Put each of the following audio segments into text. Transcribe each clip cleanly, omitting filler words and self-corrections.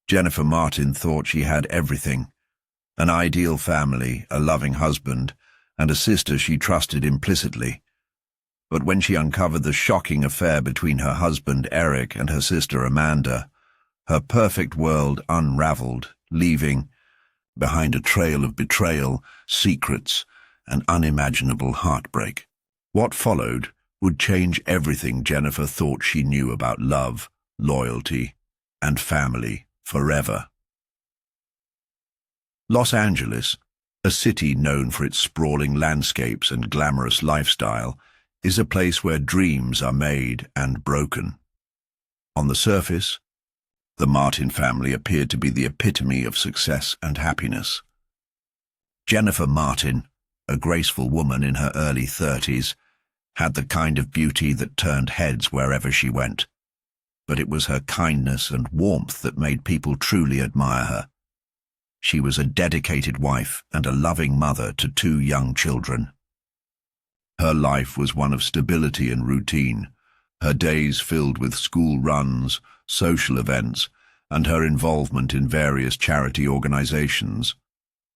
Jennifer Martin thought she had everything: an ideal family, a loving husband, and a sister she trusted implicitly. But when she uncovered the shocking affair between her husband Eric and her sister Amanda, her perfect world unraveled, leaving behind a trail of betrayal, secrets, and unimaginable heartbreak. What followed would change everything Jennifer thought she knew about love, loyalty, and family forever. Los Angeles, a city known for its sprawling landscapes and glamorous lifestyle, is a place where dreams are made and broken. On the surface, the Martin family appeared to be the epitome of success and happiness. Jennifer Martin, a graceful woman in her early 30s, had the kind of beauty that turned heads wherever she went. But it was her kindness and warmth that made people truly admire her. She was a dedicated wife and a loving mother to 2 young children. Her life was one of stability and routine, her days filled with school runs, social events, and her involvement in various charity organizations.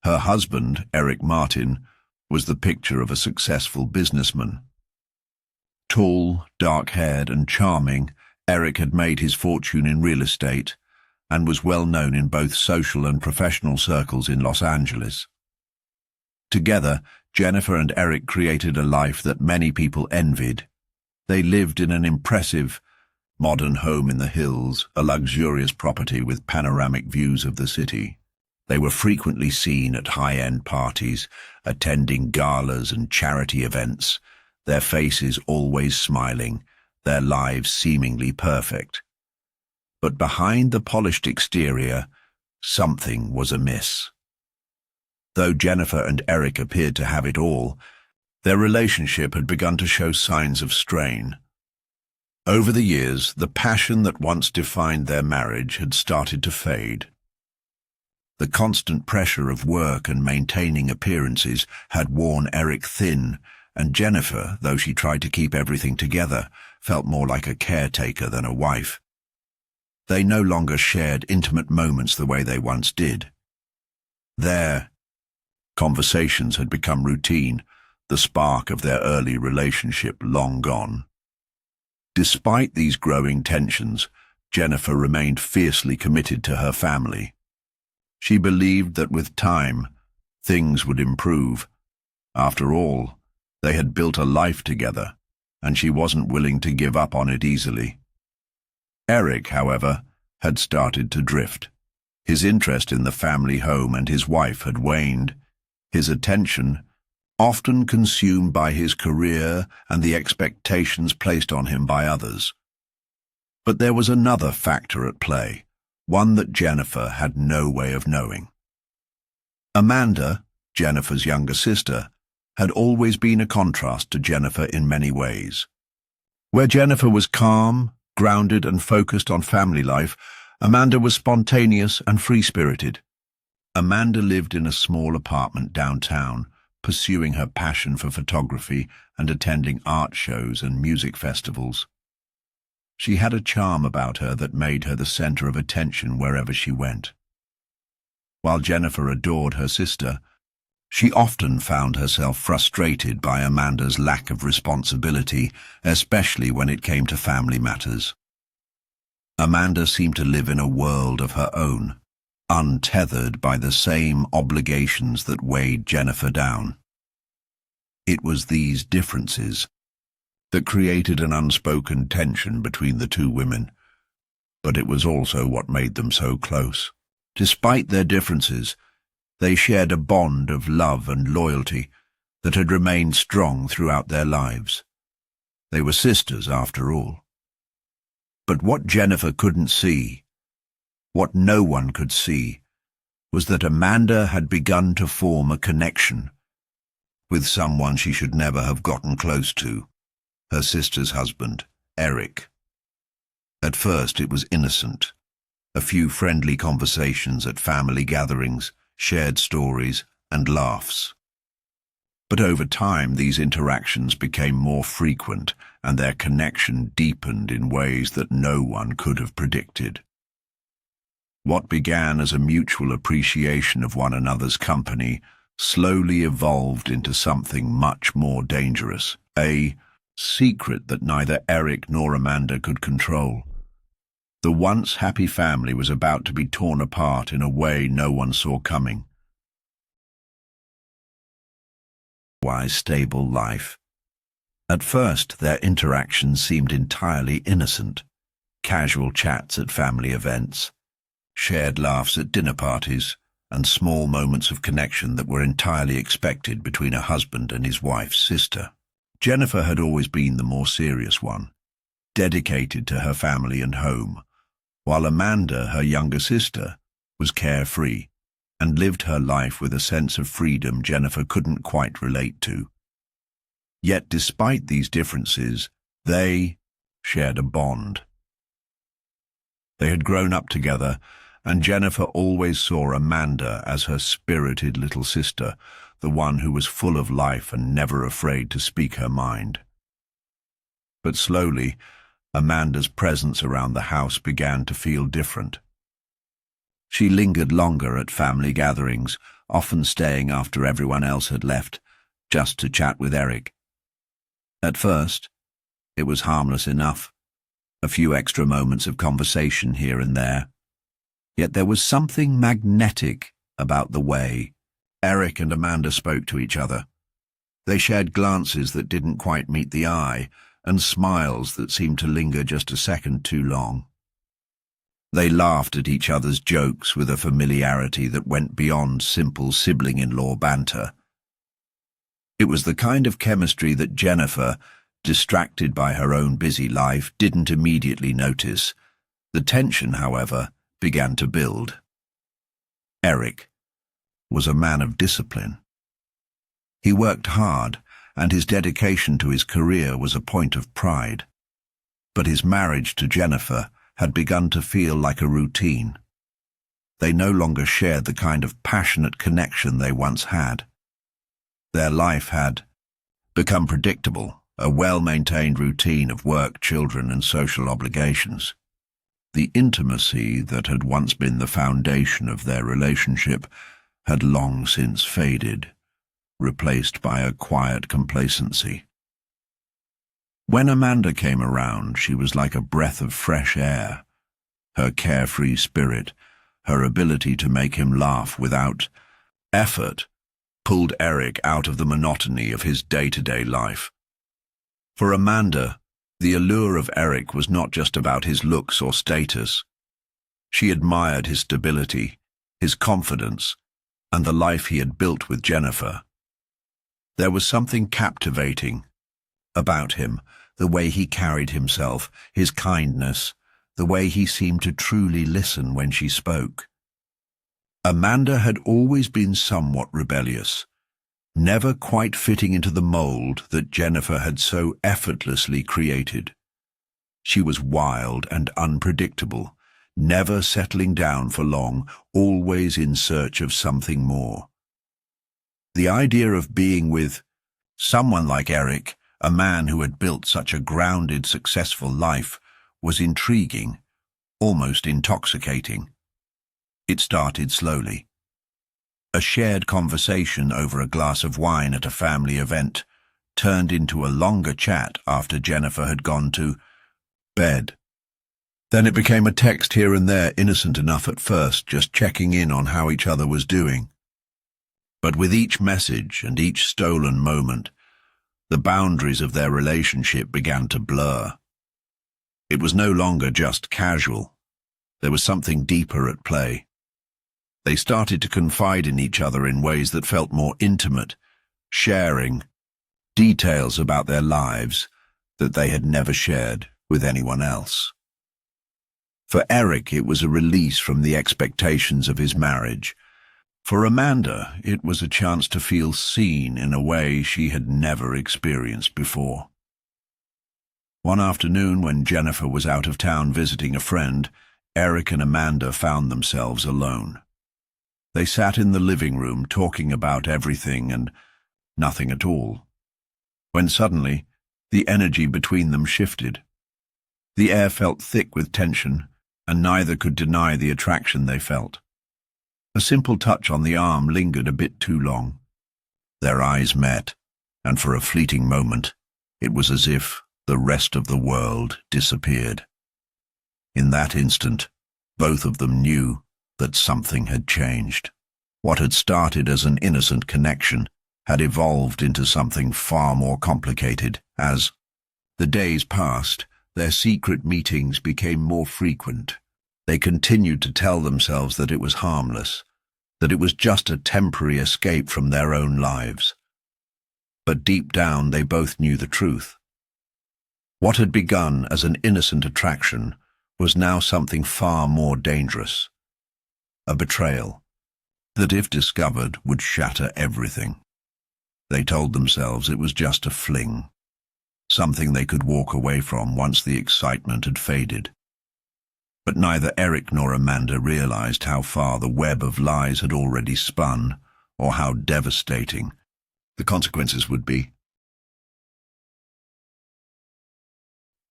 Her husband, Eric Martin, was the picture of a successful businessman. Tall, dark-haired, and charming, Eric had made his fortune in real estate and was well known in both social and professional circles in Los Angeles. Together, Jennifer and Eric created a life that many people envied. They lived in an impressive, modern home in the hills, a luxurious property with panoramic views of the city. They were frequently seen at high-end parties, attending galas and charity events, their faces always smiling, their lives seemingly perfect. But behind the polished exterior, something was amiss. Though Jennifer and Eric appeared to have it all, their relationship had begun to show signs of strain. Over the years, the passion that once defined their marriage had started to fade. The constant pressure of work and maintaining appearances had worn Eric thin, and Jennifer, though she tried to keep everything together, felt more like a caretaker than a wife. They no longer shared intimate moments the way they once did. Their conversations had become routine, the spark of their early relationship long gone. Despite these growing tensions, Jennifer remained fiercely committed to her family. She believed that with time, things would improve. After all, they had built a life together, and she wasn't willing to give up on it easily. Eric, however, had started to drift. His interest in the family home and his wife had waned. His attention, often consumed by his career and the expectations placed on him by others. But there was another factor at play, one that Jennifer had no way of knowing. Amanda, Jennifer's younger sister, had always been a contrast to Jennifer in many ways. Where Jennifer was calm, grounded, and focused on family life, Amanda was spontaneous and free-spirited. Amanda lived in a small apartment downtown, pursuing her passion for photography and attending art shows and music festivals. She had a charm about her that made her the center of attention wherever she went. While Jennifer adored her sister, she often found herself frustrated by Amanda's lack of responsibility, especially when it came to family matters. Amanda seemed to live in a world of her own, untethered by the same obligations that weighed Jennifer down. It was these differences that created an unspoken tension between the 2 women, but it was also what made them so close. Despite their differences, they shared a bond of love and loyalty that had remained strong throughout their lives. They were sisters, after all. But what Jennifer couldn't see, what no one could see, was that Amanda had begun to form a connection with someone she should never have gotten close to, her sister's husband, Eric. At first it was innocent, a few friendly conversations at family gatherings, shared stories, and laughs. But over time these interactions became more frequent, and their connection deepened in ways that no one could have predicted. What began as a mutual appreciation of one another's company slowly evolved into something much more dangerous, a secret that neither Eric nor Amanda could control. The once happy family was about to be torn apart in a way no one saw coming. Wise, stable life. At first, their interactions seemed entirely innocent. Casual chats at family events, shared laughs at dinner parties, and small moments of connection that were entirely expected between a husband and his wife's sister. Jennifer had always been the more serious one, dedicated to her family and home, while Amanda, her younger sister, was carefree and lived her life with a sense of freedom Jennifer couldn't quite relate to. Yet despite these differences, they shared a bond. They had grown up together, and Jennifer always saw Amanda as her spirited little sister, the one who was full of life and never afraid to speak her mind. But slowly, Amanda's presence around the house began to feel different. She lingered longer at family gatherings, often staying after everyone else had left, just to chat with Eric. At first, it was harmless enough, a few extra moments of conversation here and there. Yet there was something magnetic about the way Eric and Amanda spoke to each other. They shared glances that didn't quite meet the eye, and smiles that seemed to linger just a second too long. They laughed at each other's jokes with a familiarity that went beyond simple sibling-in-law banter. It was the kind of chemistry that Jennifer, distracted by her own busy life, didn't immediately notice. The tension, however, began to build. Eric was a man of discipline. He worked hard, and his dedication to his career was a point of pride. But his marriage to Jennifer had begun to feel like a routine. They no longer shared the kind of passionate connection they once had. Their life had become predictable, a well-maintained routine of work, children, and social obligations. The intimacy that had once been the foundation of their relationship had long since faded, replaced by a quiet complacency. When Amanda came around, she was like a breath of fresh air. Her carefree spirit, her ability to make him laugh without effort, pulled Eric out of the monotony of his day-to-day life. For Amanda, the allure of Eric was not just about his looks or status. She admired his stability, his confidence, and the life he had built with Jennifer. There was something captivating about him, the way he carried himself, his kindness, the way he seemed to truly listen when she spoke. Amanda had always been somewhat rebellious, never quite fitting into the mold that Jennifer had so effortlessly created. She was wild and unpredictable, never settling down for long, always in search of something more. The idea of being with someone like Eric, a man who had built such a grounded, successful life, was intriguing, almost intoxicating. It started slowly. A shared conversation over a glass of wine at a family event turned into a longer chat after Jennifer had gone to bed. Then it became a text here and there, innocent enough at first, just checking in on how each other was doing. But with each message and each stolen moment, the boundaries of their relationship began to blur. It was no longer just casual. There was something deeper at play. They started to confide in each other in ways that felt more intimate, sharing details about their lives that they had never shared with anyone else. For Eric, it was a release from the expectations of his marriage. For Amanda, it was a chance to feel seen in a way she had never experienced before. One afternoon, when Jennifer was out of town visiting a friend, Eric and Amanda found themselves alone. They sat in the living room talking about everything and nothing at all, when suddenly the energy between them shifted. The air felt thick with tension, and neither could deny the attraction they felt. A simple touch on the arm lingered a bit too long. Their eyes met, and for a fleeting moment, it was as if the rest of the world disappeared. In that instant, both of them knew that something had changed. What had started as an innocent connection had evolved into something far more complicated. As the days passed, their secret meetings became more frequent. They continued to tell themselves that it was harmless, that it was just a temporary escape from their own lives. But deep down, they both knew the truth. What had begun as an innocent attraction was now something far more dangerous. A betrayal that, if discovered, would shatter everything. They told themselves it was just a fling, something they could walk away from once the excitement had faded. But neither Eric nor Amanda realized how far the web of lies had already spun, or how devastating the consequences would be.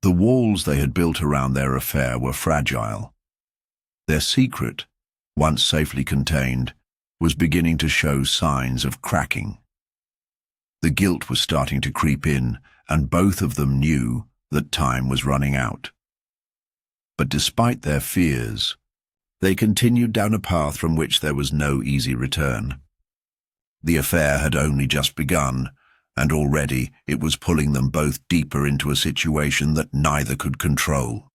The walls they had built around their affair were fragile. Their secret, once safely contained, was beginning to show signs of cracking. The guilt was starting to creep in, and both of them knew that time was running out. But despite their fears, they continued down a path from which there was no easy return. The affair had only just begun, and already it was pulling them both deeper into a situation that neither could control.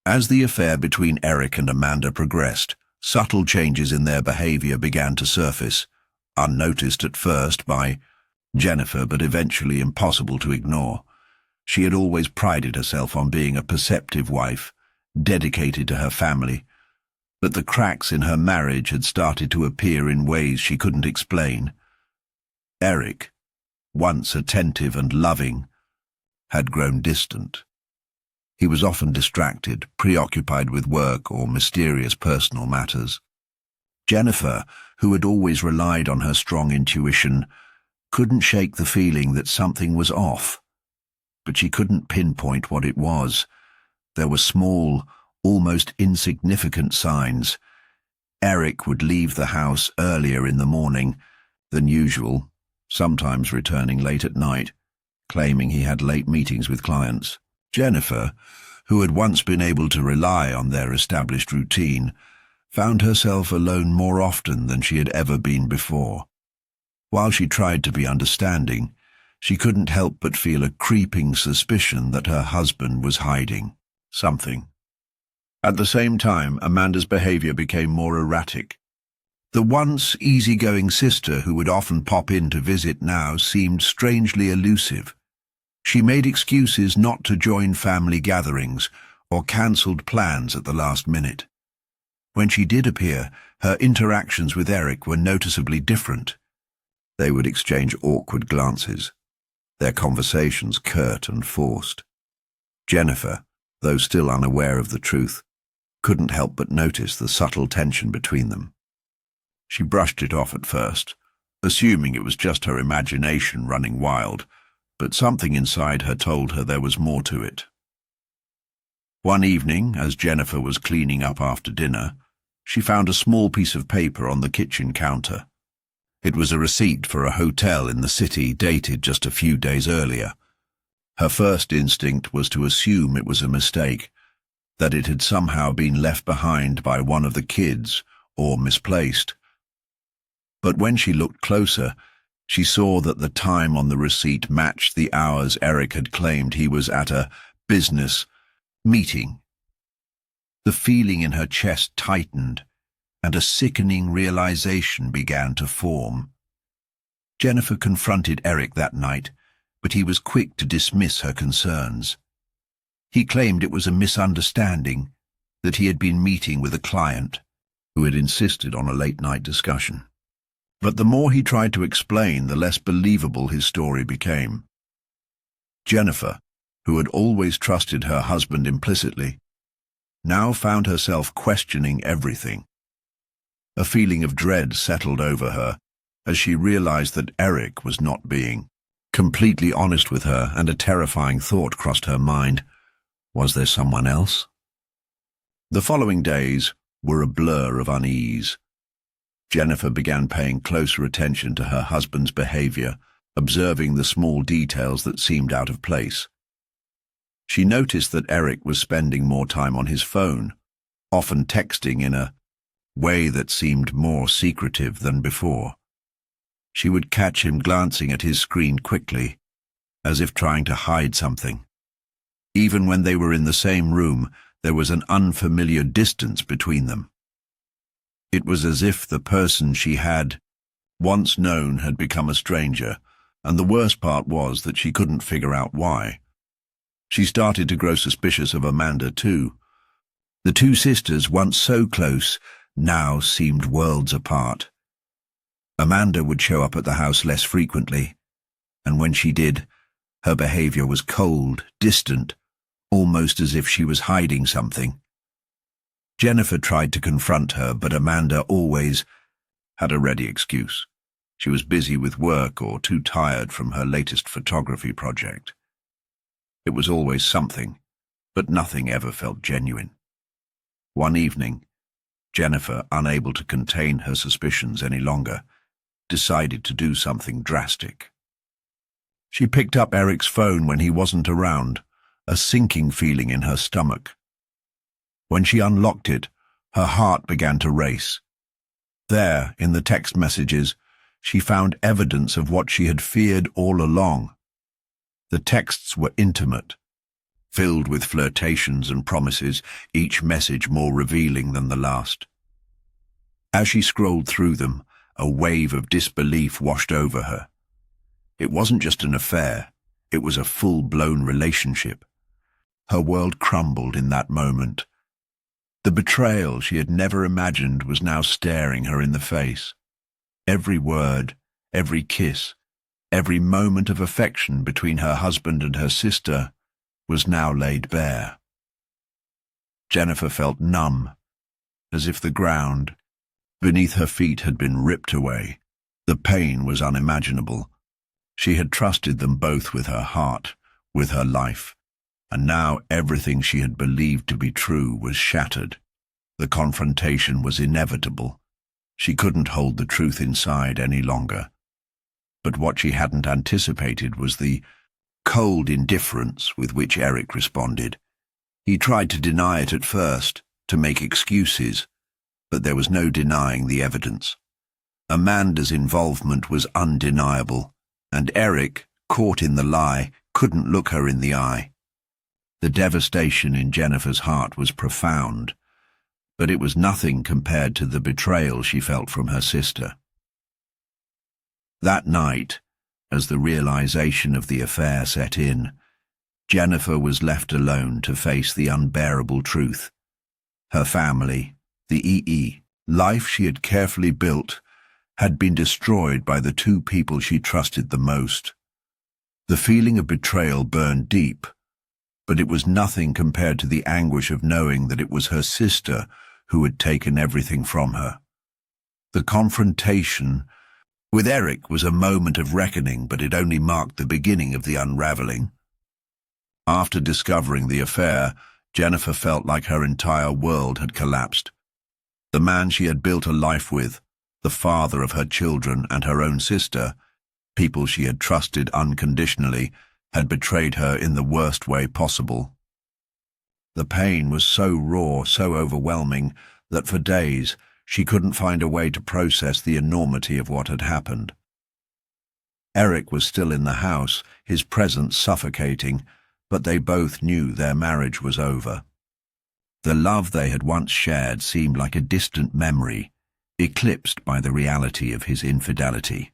As the affair between Eric and Amanda progressed, subtle changes in their behavior began to surface, unnoticed at first by Jennifer, but eventually impossible to ignore. She had always prided herself on being a perceptive wife, dedicated to her family, but the cracks in her marriage had started to appear in ways she couldn't explain. Eric, once attentive and loving, had grown distant. He was often distracted, preoccupied with work or mysterious personal matters. Jennifer, who had always relied on her strong intuition, couldn't shake the feeling that something was off. But she couldn't pinpoint what it was. There were small, almost insignificant signs. Eric would leave the house earlier in the morning than usual, sometimes returning late at night, claiming he had late meetings with clients. Jennifer, who had once been able to rely on their established routine, found herself alone more often than she had ever been before. While she tried to be understanding, she couldn't help but feel a creeping suspicion that her husband was hiding something. At the same time, Amanda's behavior became more erratic. The once easygoing sister who would often pop in to visit now seemed strangely elusive. She made excuses not to join family gatherings or cancelled plans at the last minute. When she did appear, her interactions with Eric were noticeably different. They would exchange awkward glances, their conversations curt and forced. Jennifer, though still unaware of the truth, couldn't help but notice the subtle tension between them. She brushed it off at first, assuming it was just her imagination running wild, but something inside her told her there was more to it. One evening, as Jennifer was cleaning up after dinner, she found a small piece of paper on the kitchen counter. It was a receipt for a hotel in the city dated just a few days earlier. Her first instinct was to assume it was a mistake, that it had somehow been left behind by one of the kids or misplaced. But when she looked closer, she saw that the time on the receipt matched the hours Eric had claimed he was at a business meeting. The feeling in her chest tightened, and a sickening realization began to form. Jennifer confronted Eric that night, but he was quick to dismiss her concerns. He claimed it was a misunderstanding, that he had been meeting with a client who had insisted on a late-night discussion. But the more he tried to explain, the less believable his story became. Jennifer, who had always trusted her husband implicitly, now found herself questioning everything. A feeling of dread settled over her as she realized that Eric was not being completely honest with her, and a terrifying thought crossed her mind. Was there someone else? The following days were a blur of unease. Jennifer began paying closer attention to her husband's behavior, observing the small details that seemed out of place. She noticed that Eric was spending more time on his phone, often texting in a way that seemed more secretive than before. She would catch him glancing at his screen quickly, as if trying to hide something. Even when they were in the same room, there was an unfamiliar distance between them. It was as if the person she had once known had become a stranger, and the worst part was that she couldn't figure out why. She started to grow suspicious of Amanda too. The two sisters, once so close, now seemed worlds apart. Amanda would show up at the house less frequently, and when she did, her behavior was cold, distant, almost as if she was hiding something. Jennifer tried to confront her, but Amanda always had a ready excuse. She was busy with work or too tired from her latest photography project. It was always something, but nothing ever felt genuine. One evening, Jennifer, unable to contain her suspicions any longer, decided to do something drastic. She picked up Eric's phone when he wasn't around, a sinking feeling in her stomach. When she unlocked it, her heart began to race. There, in the text messages, she found evidence of what she had feared all along. The texts were intimate, filled with flirtations and promises, each message more revealing than the last. As she scrolled through them, a wave of disbelief washed over her. It wasn't just an affair, it was a full-blown relationship. Her world crumbled in that moment. The betrayal she had never imagined was now staring her in the face. Every word, every kiss, every moment of affection between her husband and her sister was now laid bare. Jennifer felt numb, as if the ground beneath her feet had been ripped away. The pain was unimaginable. She had trusted them both with her heart, with her life, and now everything she had believed to be true was shattered. The confrontation was inevitable. She couldn't hold the truth inside any longer. But what she hadn't anticipated was the cold indifference with which Eric responded. He tried to deny it at first, to make excuses, but there was no denying the evidence. Amanda's involvement was undeniable, and Eric, caught in the lie, couldn't look her in the eye. The devastation in Jennifer's heart was profound, but it was nothing compared to the betrayal she felt from her sister. That night, as the realization of the affair set in, Jennifer was left alone to face the unbearable truth. Her family, the life she had carefully built, had been destroyed by the two people she trusted the most. The feeling of betrayal burned deep, but it was nothing compared to the anguish of knowing that it was her sister who had taken everything from her. The confrontation with Eric was a moment of reckoning, but it only marked the beginning of the unraveling. After discovering the affair, Jennifer felt like her entire world had collapsed. The man she had built a life with, the father of her children and her own sister, people she had trusted unconditionally, had betrayed her in the worst way possible. The pain was so raw, so overwhelming, that for days she couldn't find a way to process the enormity of what had happened. Eric was still in the house, his presence suffocating, but they both knew their marriage was over. The love they had once shared seemed like a distant memory, eclipsed by the reality of his infidelity.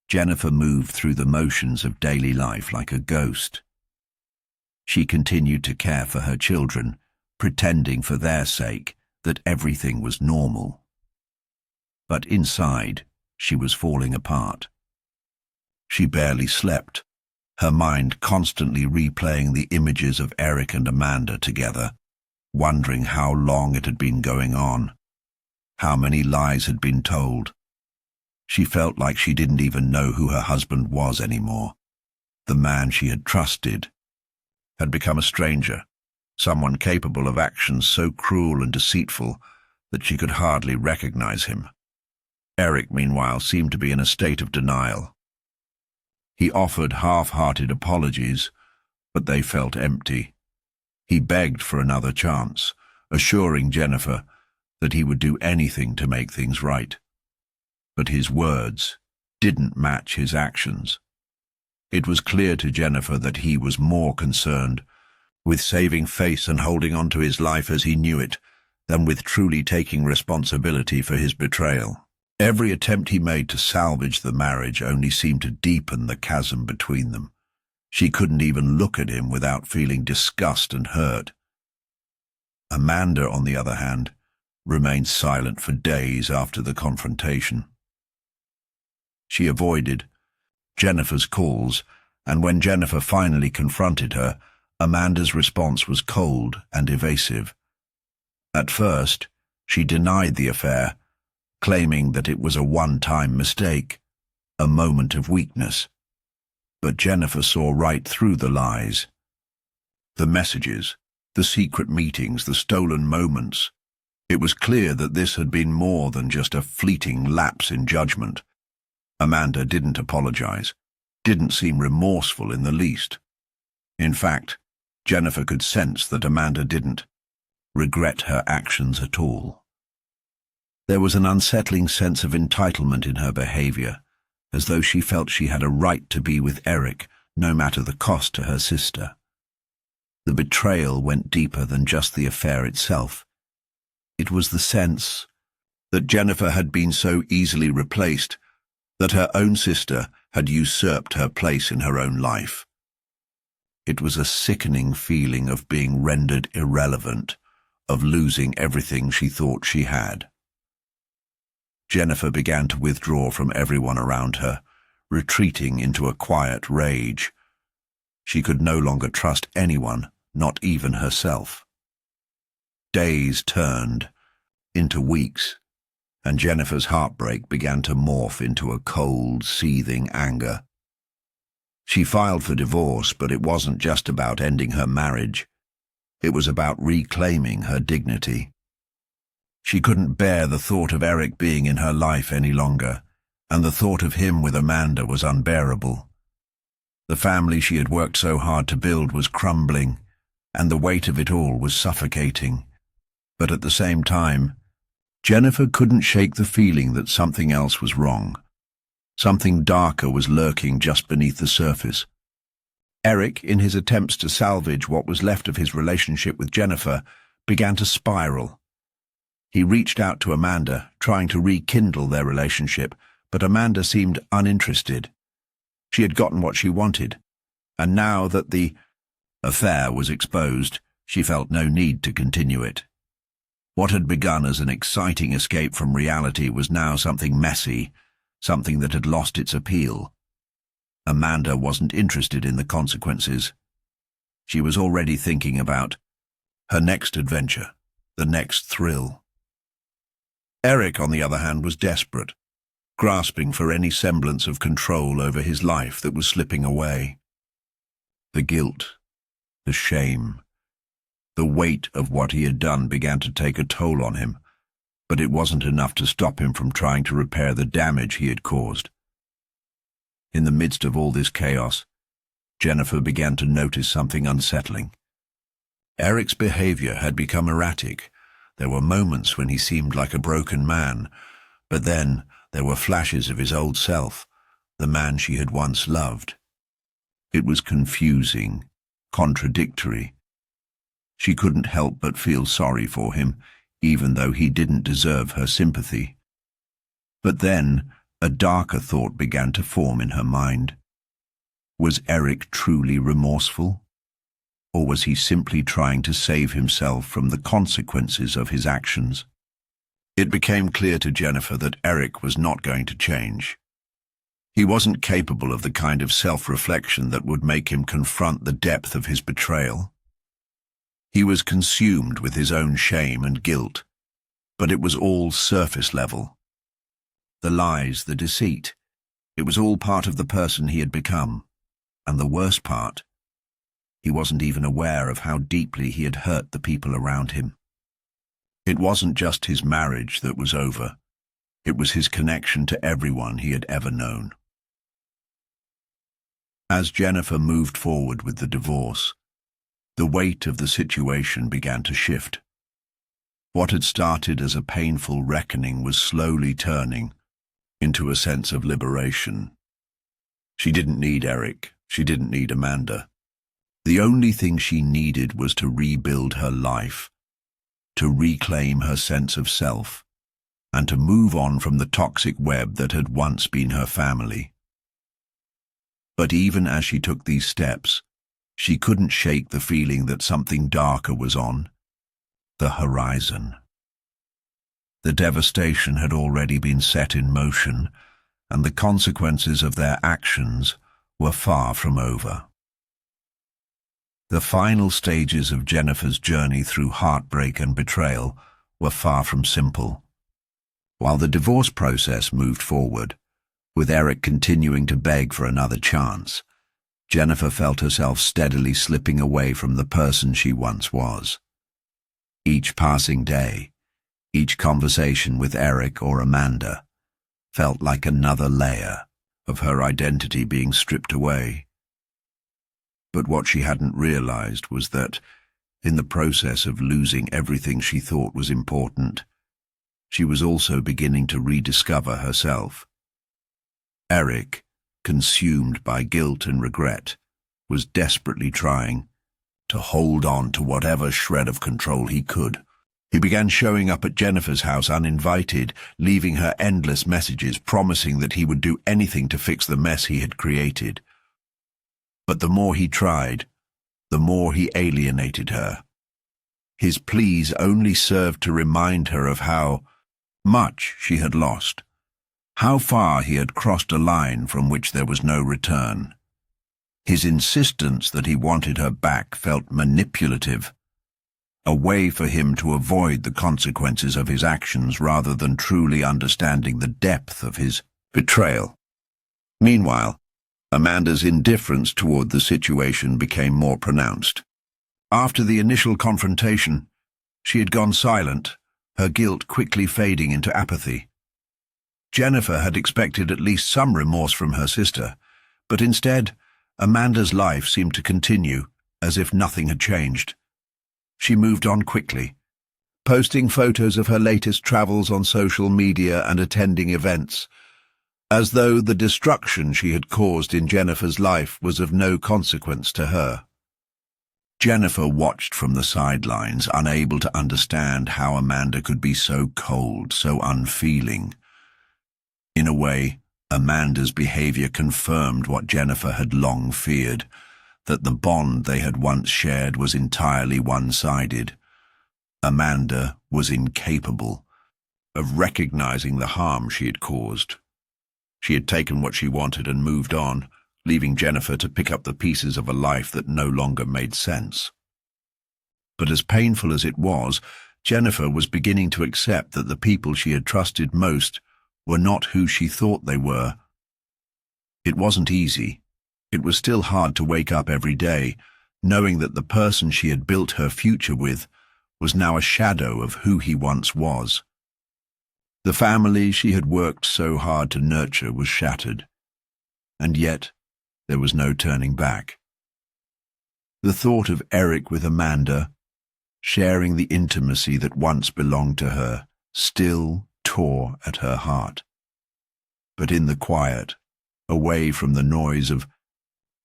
Jennifer moved through the motions of daily life like a ghost. She continued to care for her children, pretending for their sake that everything was normal. But inside, she was falling apart. She barely slept, her mind constantly replaying the images of Eric and Amanda together, wondering how long it had been going on, how many lies had been told. She felt like she didn't even know who her husband was anymore. The man she had trusted had become a stranger, someone capable of actions so cruel and deceitful that she could hardly recognize him. Eric, meanwhile, seemed to be in a state of denial. He offered half-hearted apologies, but they felt empty. He begged for another chance, assuring Jennifer that he would do anything to make things right. But his words didn't match his actions. It was clear to Jennifer that he was more concerned with saving face and holding on to his life as he knew it than with truly taking responsibility for his betrayal. Every attempt he made to salvage the marriage only seemed to deepen the chasm between them. She couldn't even look at him without feeling disgust and hurt. Amanda, on the other hand, remained silent for days after the confrontation. She avoided Jennifer's calls, and when Jennifer finally confronted her, Amanda's response was cold and evasive. At first, she denied the affair, claiming that it was a one-time mistake, a moment of weakness. But Jennifer saw right through the lies. The messages, the secret meetings, the stolen moments. It was clear that this had been more than just a fleeting lapse in judgment. Amanda didn't apologize, didn't seem remorseful in the least. In fact, Jennifer could sense that Amanda didn't regret her actions at all. There was an unsettling sense of entitlement in her behavior, as though she felt she had a right to be with Eric, no matter the cost to her sister. The betrayal went deeper than just the affair itself. It was the sense that Jennifer had been so easily replaced, that her own sister had usurped her place in her own life. It was a sickening feeling of being rendered irrelevant, of losing everything she thought she had. Jennifer began to withdraw from everyone around her, retreating into a quiet rage. She could no longer trust anyone, not even herself. Days turned into weeks, and Jennifer's heartbreak began to morph into a cold, seething anger. She filed for divorce, but it wasn't just about ending her marriage. It was about reclaiming her dignity. She couldn't bear the thought of Eric being in her life any longer, and the thought of him with Amanda was unbearable. The family she had worked so hard to build was crumbling, and the weight of it all was suffocating. But at the same time, Jennifer couldn't shake the feeling that something else was wrong. Something darker was lurking just beneath the surface. Eric, in his attempts to salvage what was left of his relationship with Jennifer, began to spiral. He reached out to Amanda, trying to rekindle their relationship, but Amanda seemed uninterested. She had gotten what she wanted, and now that the affair was exposed, she felt no need to continue it. What had begun as an exciting escape from reality was now something messy, something that had lost its appeal. Amanda wasn't interested in the consequences. She was already thinking about her next adventure, the next thrill. Eric, on the other hand, was desperate, grasping for any semblance of control over his life that was slipping away. The guilt, the shame, the weight of what he had done began to take a toll on him, but it wasn't enough to stop him from trying to repair the damage he had caused. In the midst of all this chaos, Jennifer began to notice something unsettling. Eric's behavior had become erratic. There were moments when he seemed like a broken man, but then there were flashes of his old self, the man she had once loved. It was confusing, contradictory. She couldn't help but feel sorry for him, even though he didn't deserve her sympathy. But then a darker thought began to form in her mind. Was Eric truly remorseful? Or was he simply trying to save himself from the consequences of his actions? It became clear to Jennifer that Eric was not going to change. He wasn't capable of the kind of self-reflection that would make him confront the depth of his betrayal. He was consumed with his own shame and guilt, but it was all surface level. The lies, the deceit, it was all part of the person he had become. And the worst part, He wasn't even aware of how deeply he had hurt the people around him. It wasn't just his marriage that was over. It was his connection to everyone he had ever known. As Jennifer moved forward with the divorce, the weight of the situation began to shift. What had started as a painful reckoning was slowly turning into a sense of liberation. She didn't need Eric. She didn't need Amanda. The only thing she needed was to rebuild her life, to reclaim her sense of self, and to move on from the toxic web that had once been her family. But even as she took these steps, she couldn't shake the feeling that something darker was on the horizon. The devastation had already been set in motion, and the consequences of their actions were far from over. The final stages of Jennifer's journey through heartbreak and betrayal were far from simple. While the divorce process moved forward, with Eric continuing to beg for another chance, Jennifer felt herself steadily slipping away from the person she once was. Each passing day, each conversation with Eric or Amanda, felt like another layer of her identity being stripped away. But what she hadn't realized was that, in the process of losing everything she thought was important, she was also beginning to rediscover herself. Eric, consumed by guilt and regret, was desperately trying to hold on to whatever shred of control he could. He began showing up at Jennifer's house uninvited, leaving her endless messages promising that he would do anything to fix the mess he had created. But the more he tried, the more he alienated her. His pleas only served to remind her of how much she had lost, how far he had crossed a line from which there was no return. His insistence that he wanted her back felt manipulative, a way for him to avoid the consequences of his actions rather than truly understanding the depth of his betrayal. Meanwhile, Amanda's indifference toward the situation became more pronounced. After the initial confrontation, she had gone silent, her guilt quickly fading into apathy. Jennifer had expected at least some remorse from her sister, but instead, Amanda's life seemed to continue, as if nothing had changed. She moved on quickly, posting photos of her latest travels on social media and attending events, as though the destruction she had caused in Jennifer's life was of no consequence to her. Jennifer watched from the sidelines, unable to understand how Amanda could be so cold, so unfeeling. In a way, Amanda's behavior confirmed what Jennifer had long feared, that the bond they had once shared was entirely one-sided. Amanda was incapable of recognizing the harm she had caused. She had taken what she wanted and moved on, leaving Jennifer to pick up the pieces of a life that no longer made sense. But as painful as it was, Jennifer was beginning to accept that the people she had trusted most were not who she thought they were. It wasn't easy. It was still hard to wake up every day, knowing that the person she had built her future with was now a shadow of who he once was. The family she had worked so hard to nurture was shattered, and yet there was no turning back. The thought of Eric with Amanda, sharing the intimacy that once belonged to her, still tore at her heart. But in the quiet, away from the noise of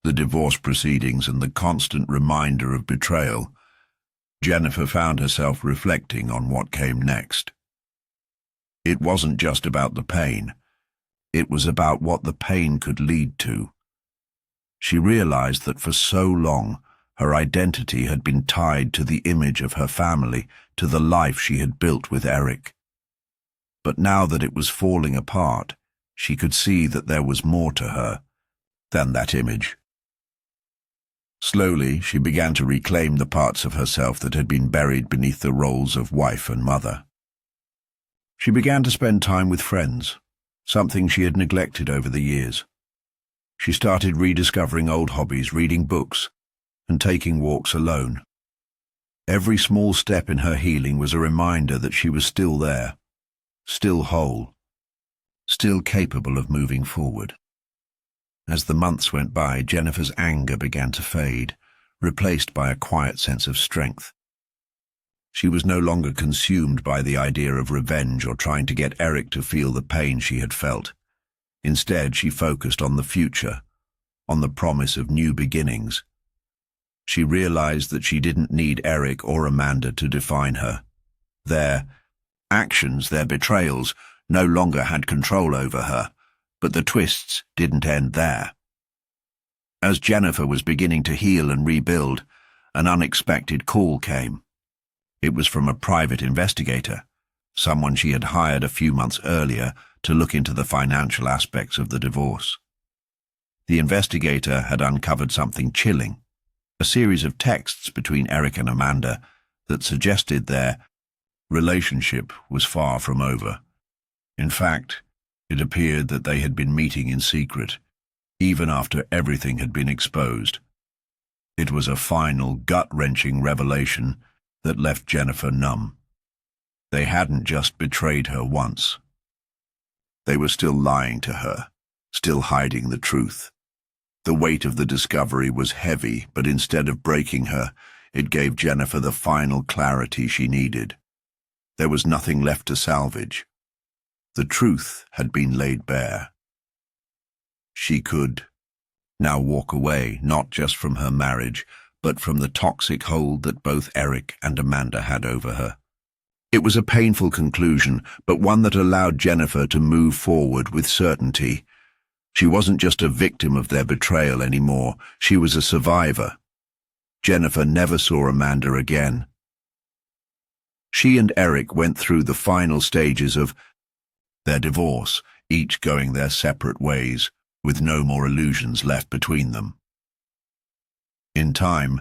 the divorce proceedings and the constant reminder of betrayal, Jennifer found herself reflecting on what came next. It wasn't just about the pain. It was about what the pain could lead to. She realized that for so long, her identity had been tied to the image of her family, to the life she had built with Eric. But now that it was falling apart, she could see that there was more to her than that image. Slowly, she began to reclaim the parts of herself that had been buried beneath the roles of wife and mother. She began to spend time with friends, something she had neglected over the years. She started rediscovering old hobbies, reading books, and taking walks alone. Every small step in her healing was a reminder that she was still there, still whole, still capable of moving forward. As the months went by, Jennifer's anger began to fade, replaced by a quiet sense of strength. She was no longer consumed by the idea of revenge or trying to get Eric to feel the pain she had felt. Instead, she focused on the future, on the promise of new beginnings. She realized that she didn't need Eric or Amanda to define her. Their actions, their betrayals, no longer had control over her, but the twists didn't end there. As Jennifer was beginning to heal and rebuild, an unexpected call came. It was from a private investigator, someone she had hired a few months earlier to look into the financial aspects of the divorce. The investigator had uncovered something chilling, a series of texts between Eric and Amanda that suggested their relationship was far from over. In fact, it appeared that they had been meeting in secret, even after everything had been exposed. It was a final, gut-wrenching revelation that left Jennifer numb. They hadn't just betrayed her once. They were still lying to her, still hiding the truth. The weight of the discovery was heavy, but instead of breaking her, it gave Jennifer the final clarity she needed. There was nothing left to salvage. The truth had been laid bare. She could now walk away, not just from her marriage, but from the toxic hold that both Eric and Amanda had over her. It was a painful conclusion, but one that allowed Jennifer to move forward with certainty. She wasn't just a victim of their betrayal anymore, she was a survivor. Jennifer never saw Amanda again. She and Eric went through the final stages of their divorce, each going their separate ways, with no more illusions left between them. In time,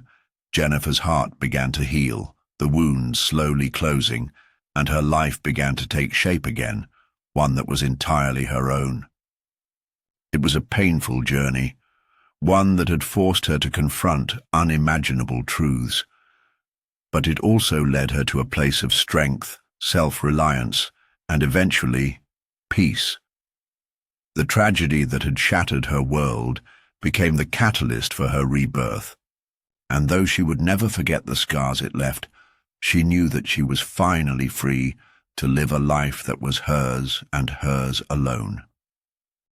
Jennifer's heart began to heal, the wounds slowly closing, and her life began to take shape again, one that was entirely her own. It was a painful journey, one that had forced her to confront unimaginable truths. But it also led her to a place of strength, self-reliance, and eventually, peace. The tragedy that had shattered her world became the catalyst for her rebirth. And though she would never forget the scars it left, she knew that she was finally free to live a life that was hers and hers alone.